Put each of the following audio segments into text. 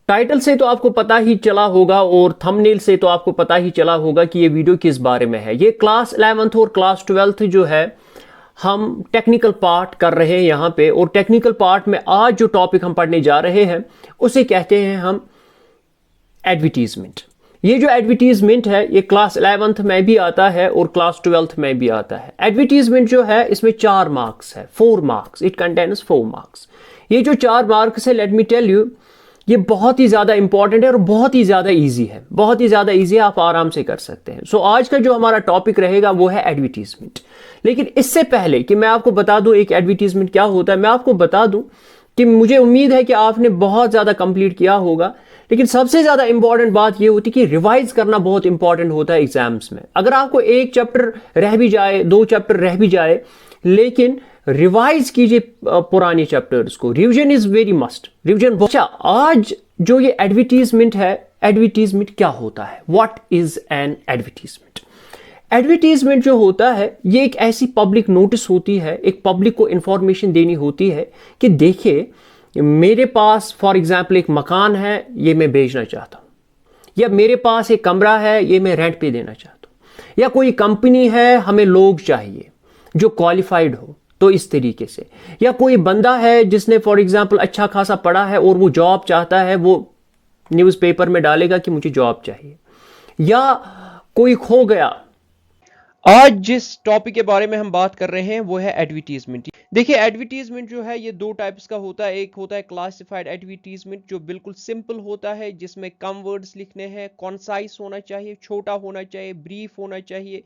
Title से तो आपको पता ही चला होगा और थंबनेल से तो आपको पता ही चला होगा कि ये वीडियो किस बारे में है। ये क्लास 11th और क्लास 12th जो है हम टेक्निकल पार्ट कर रहे हैं यहाँ पे, और टेक्निकल पार्ट में आज जो टॉपिक हम पढ़ने जा रहे हैं उसे कहते हैं हम एडवर्टीजमेंट। ये जो एडवर्टीजमेंट है ये क्लास 11th में भी आता है और क्लास 12th में भी आता है। एडवर्टीजमेंट जो है इसमें 4 मार्क्स है, 4 मार्क्स, इट कंटेन्स 4 मार्क्स। ये जो 4 मार्क्स है, लेट मी टेल यू, ये बहुत ही ज़्यादा इंपॉर्टेंट है और बहुत ही ज़्यादा इजी है, बहुत ही ज़्यादा इजी है, आप आराम से कर सकते हैं। सो आज का जो हमारा टॉपिक रहेगा वो है एडवर्टीजमेंट। लेकिन इससे पहले कि मैं आपको बता दूं एक एडवर्टीजमेंट क्या होता है, मैं आपको बता दूं कि मुझे उम्मीद है कि आपने बहुत ज़्यादा कंप्लीट किया होगा, लेकिन सबसे ज़्यादा इंपॉर्टेंट बात यह होती है कि रिवाइज करना बहुत इंपॉर्टेंट होता है एग्जाम्स में। अगर आपको एक चैप्टर रह भी जाए, 2 चैप्टर रह भी जाए, लेकिन रिवाइज कीजिए पुराने चैप्टर्स को। Revision is very must, revision. अच्छा, आज जो ये एडवर्टीजमेंट है, एडवर्टीजमेंट क्या होता है, what is an advertisement? Advertisement जो होता है ये एक ऐसी पब्लिक नोटिस होती है, एक पब्लिक को इंफॉर्मेशन देनी होती है कि देखिए मेरे पास फॉर एग्जाम्पल एक मकान है, ये मैं बेचना चाहता हूँ, या मेरे पास एक कमरा है, ये मैं रेंट पे देना चाहता हूँ, या कोई कंपनी है, हमें लोग चाहिए जो क्वालिफाइड हो, तो इस तरीके से, या कोई बंदा है जिसने फॉर एग्जाम्पल अच्छा खासा पढ़ा है और वो जॉब चाहता है, वो न्यूज़पेपर में डालेगा कि मुझे जॉब चाहिए, या कोई खो गया। आज जिस टॉपिक के बारे में हम बात कर रहे हैं वो है एडवर्टीजमेंट। देखिए एडवर्टीजमेंट जो है ये 2 टाइप्स का होता है। एक होता है क्लासिफाइड एडवर्टीजमेंट जो बिल्कुल सिंपल होता है, जिसमें कम वर्ड्स लिखने हैं, कॉन्साइज होना चाहिए, छोटा होना चाहिए, ब्रीफ होना चाहिए,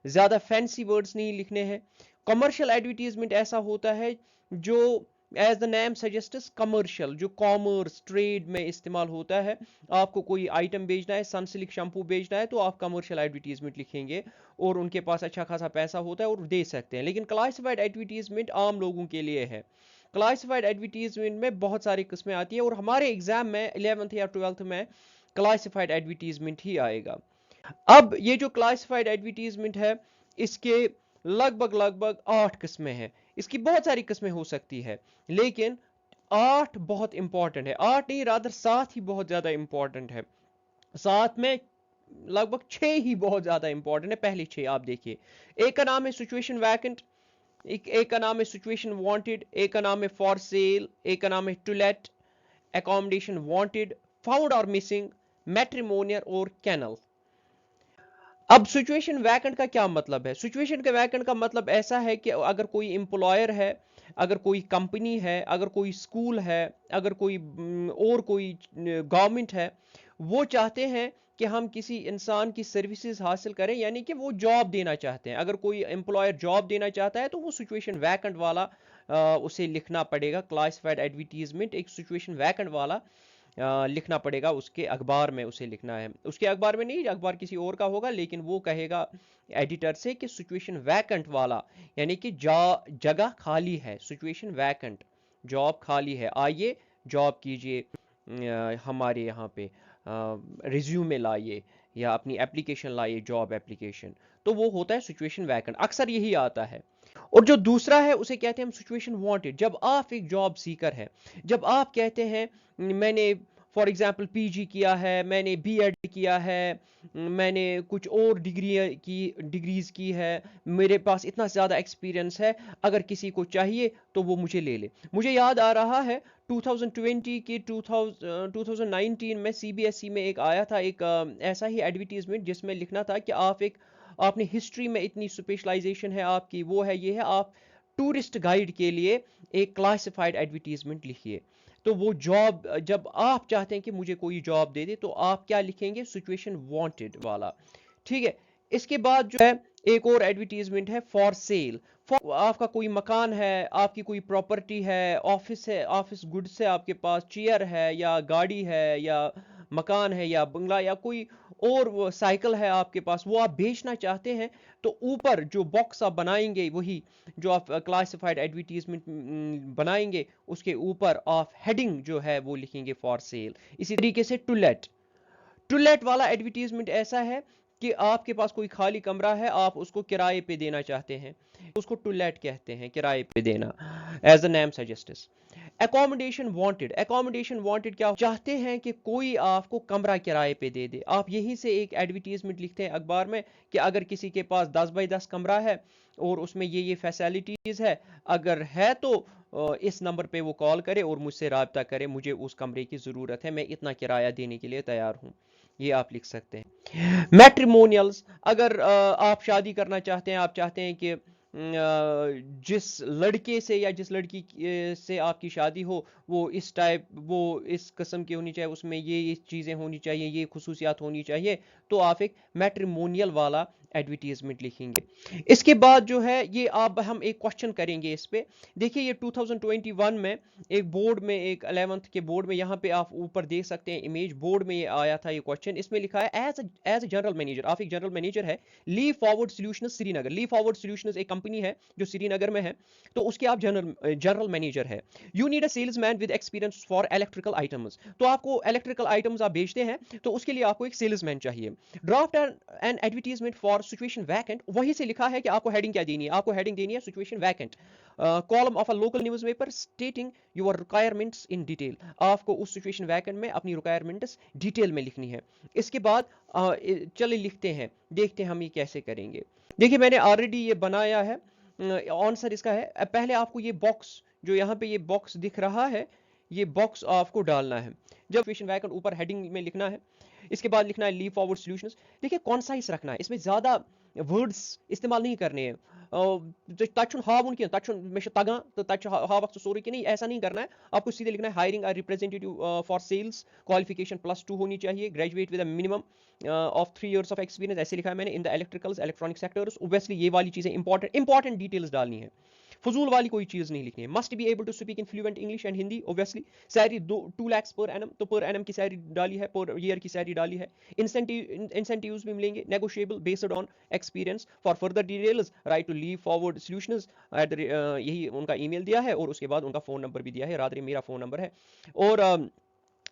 ज्यादा फैंसी वर्ड्स नहीं लिखने हैं। कमर्शियल एडवर्टीजमेंट ऐसा होता है जो as the name suggests commercial, जो कॉमर्स ट्रेड में इस्तेमाल होता है। आपको कोई आइटम बेचना है, सनसिल्क शैम्पू बेचना है, तो आप कमर्शियल एडवर्टीजमेंट लिखेंगे और उनके पास अच्छा खासा पैसा होता है और दे सकते हैं। लेकिन क्लासिफाइड एडवर्टीजमेंट आम लोगों के लिए है। क्लासिफाइड एडवर्टीजमेंट में बहुत सारी किस्में आती है और हमारे एग्जाम में 11th या 12th में क्लासिफाइड एडवर्टीजमेंट ही आएगा। अब ये जो क्लासिफाइड एडवर्टीजमेंट है इसके लगभग 8 किस्में हैं। इसकी बहुत सारी किस्में हो सकती है, लेकिन 8 बहुत इंपॉर्टेंट है। 8 नहीं, रादर 7 ही बहुत ज्यादा इंपॉर्टेंट है। 7 में लगभग 6 ही बहुत ज्यादा इंपॉर्टेंट है। पहले 6 आप देखिए। एक का नाम है सिचुएशन वैकेंट, एक का नाम है सिचुएशन वांटेड, एक का नाम है फॉर सेल, एक का नाम है to let, accommodation wanted, found और मिसिंग, मैट्रिमोनियल और कैनल। अब सिचुएशन वैकेंट का क्या मतलब है? सिचुएशन के वैकेंट का मतलब ऐसा है कि अगर कोई एम्प्लॉयर है, अगर कोई कंपनी है, अगर कोई स्कूल है, अगर कोई और कोई गवर्नमेंट है, वो चाहते हैं कि हम किसी इंसान की सर्विसेज हासिल करें, यानी कि वो जॉब देना चाहते हैं। अगर कोई एम्प्लॉयर जॉब देना चाहता है तो वो सिचुएशन वैकेंट वाला उसे लिखना पड़ेगा। क्लासिफाइड एडवर्टीजमेंट एक सिचुएशन वैकेंट वाला लिखना पड़ेगा, उसके अखबार में उसे लिखना है। उसके अखबार में नहीं, अखबार किसी और का होगा, लेकिन वो कहेगा एडिटर से कि सिचुएशन वैकेंट वाला, यानी कि जगह खाली है, सिचुएशन वैकेंट, जॉब खाली है, आइए जॉब कीजिए, हमारे यहाँ पे रिज्यूमे लाइए या अपनी एप्लीकेशन लाइए, जॉब एप्लीकेशन। तो वो होता है सिचुएशन वैकेंट, अक्सर यही आता है। और जो दूसरा है उसे कहते हैं हम सिचुएशन वांटेड। जब आप एक जॉब सीकर है, जब आप कहते हैं मैंने फॉर एग्जांपल पीजी किया है, मैंने बीएड किया है, मैंने कुछ और डिग्रीज की है, मेरे पास इतना ज़्यादा एक्सपीरियंस है, अगर किसी को चाहिए तो वो मुझे ले ले। मुझे याद आ रहा है 2020 की 2019 में सीबीएसई में एक आया था, एक ऐसा ही एडवर्टीजमेंट जिसमें लिखना था कि आपने हिस्ट्री में इतनी स्पेशलाइजेशन है आपकी, वो है, ये है, आप टूरिस्ट गाइड के लिए एक क्लासिफाइड एडवर्टीजमेंट लिखिए। तो वो जॉब, जब आप चाहते हैं कि मुझे कोई जॉब दे दे, तो आप क्या लिखेंगे? सिचुएशन वांटेड वाला। ठीक है। इसके बाद जो है एक और एडवर्टीजमेंट है फॉर सेल। आपका कोई मकान है, आपकी कोई प्रॉपर्टी है, ऑफिस है, ऑफिस गुड्स है, आपके पास चेयर है या गाड़ी है या मकान है या बंगला या कोई और वो साइकिल है आपके पास, वो आप बेचना चाहते हैं, तो ऊपर जो बॉक्स आप बनाएंगे, वही जो आप क्लासिफाइड एडवर्टीजमेंट बनाएंगे, उसके ऊपर आप हेडिंग जो है वो लिखेंगे फॉर सेल। इसी तरीके से टू लेट वाला एडवर्टीजमेंट ऐसा है कि आपके पास कोई खाली कमरा है, आप उसको किराए पे देना चाहते हैं, उसको टू लेट कहते हैं, किराए पे देना, as the name suggests. Accommodation wanted क्या चाहते हैं कि कोई आपको कमरा किराए पे दे दे। आप यहीं से एक एडवर्टीजमेंट लिखते हैं अखबार में कि अगर किसी के पास 10 बाई 10 कमरा है और उसमें ये फैसिलिटीज है, अगर है तो इस नंबर पे वो कॉल करे और मुझसे राब्ता करे, मुझे उस कमरे की ज़रूरत है, मैं इतना किराया देने के लिए तैयार हूँ। ये आप लिख सकते हैं। मैट्रिमोनियल्स, अगर आप शादी करना चाहते हैं, आप चाहते हैं कि जिस लड़के से या जिस लड़की से आपकी शादी हो वो इस किस्म की होनी चाहिए, उसमें ये चीज़ें होनी चाहिए, ये खुसूसियात होनी चाहिए, तो आप एक मैट्रिमोनियल वाला एडवर्टीजमेंट लिखेंगे। इसके बाद जो है ये अब हम एक क्वेश्चन करेंगे इस पे। देखिए ये 2021 में एक बोर्ड में, एक 11th के बोर्ड में, यहाँ पे आप ऊपर देख सकते हैं इमेज, बोर्ड में ये आया था ये क्वेश्चन। इसमें लिखा है एज अ जनरल मैनेजर, आप एक जनरल मैनेजर है, leave forward solutions Srinagar. Leave forward solutions एक कंपनी है जो श्रीनगर में है, तो उसके आप जनरल मैनेजर है। You need a salesman with experience for electrical items, तो आपको इलेक्ट्रिकल आइटम्स आप बेचते हैं, तो उसके लिए आपको एक सेल्समैन चाहिए। Draft an advertisement for situation vacant, वहीं से लिखा है कि आपको हेडिंग क्या देनी है, आपको हेडिंग देनी है situation vacant, column of a local newspaper स्टेटिंग your requirements in detail. आपको उस सिचुएशन वैकेंट में अपनी रिक्वायरमेंट्स डिटेल में लिखनी है। इसके बाद चलिए लिखते हैं, देखते हैं हम ये कैसे करेंगे। देखिए मैंने ऑलरेडी ये बनाया है, आंसर इसका है, पहले आपको ये बॉक्स, जो यहाँ पे ये बॉक्स दिख रहा है, ये बॉक्स आपको डालना है। जब सिचुएशन वैकेंट ऊपर हेडिंग में लिखना है, इसके बाद लिखना है लीव फॉरवर्ड सॉल्यूशंस। देखिए कॉन्साइज रखना है, इसमें ज्यादा वर्ड्स इस्तेमाल नहीं करने हैं। तचुन हावन की तचुन में तगा तो तच हा वक्त सोरी की नहीं, ऐसा नहीं करना है। आपको सीधे लिखना है hiring a representative for sales, qualification +2 होनी चाहिए, graduate with a minimum of 3 years of experience, ऐसे लिखा है मैंने, in the electricals electronic sectors. Obviously ये वाली चीजें इंपॉर्टेंट डिटेल्स डालनी है, फजूल वाली कोई चीज नहीं लिखनी है। Must be able to speak in fluent English and Hindi, obviously. Salary 2 lakhs per annum, तो पर एनम की सैलरी डाली है, पर ईयर की सैलरी डाली है। इंसेंटिव्स भी मिलेंगे, negotiable based on experience. For further details write to leave forward solutions यही उनका ईमेल दिया है, और उसके बाद उनका फोन नंबर भी दिया है, रादर मेरा फोन नंबर है। और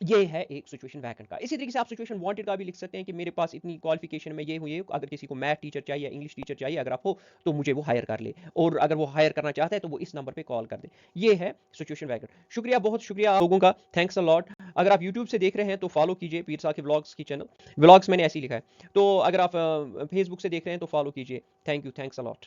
ये है एक सिचुएशन वैकेंट का। इसी तरीके से आप सिचुएशन वांटेड का भी लिख सकते हैं कि मेरे पास इतनी क्वालिफिकेशन में ये हुई है, अगर किसी को मैथ टीचर चाहिए, इंग्लिश टीचर चाहिए, अगर आप हो तो मुझे वो हायर कर ले, और अगर वो हायर करना चाहता है तो वो इस नंबर पे कॉल कर दे। ये है सिचुएशन वैकेंट। शुक्रिया, बहुत शुक्रिया आप लोगों का, थैंक्स अ लॉट। अगर आप यूट्यूब से देख रहे हैं तो फॉलो कीजिए पीर साकिब व्लॉग्स की चैनल, व्लॉग्स मैंने ऐसे ही लिखा है। तो अगर आप फेसबुक से देख रहे हैं तो फॉलो कीजिए। Thank you, thanks a lot.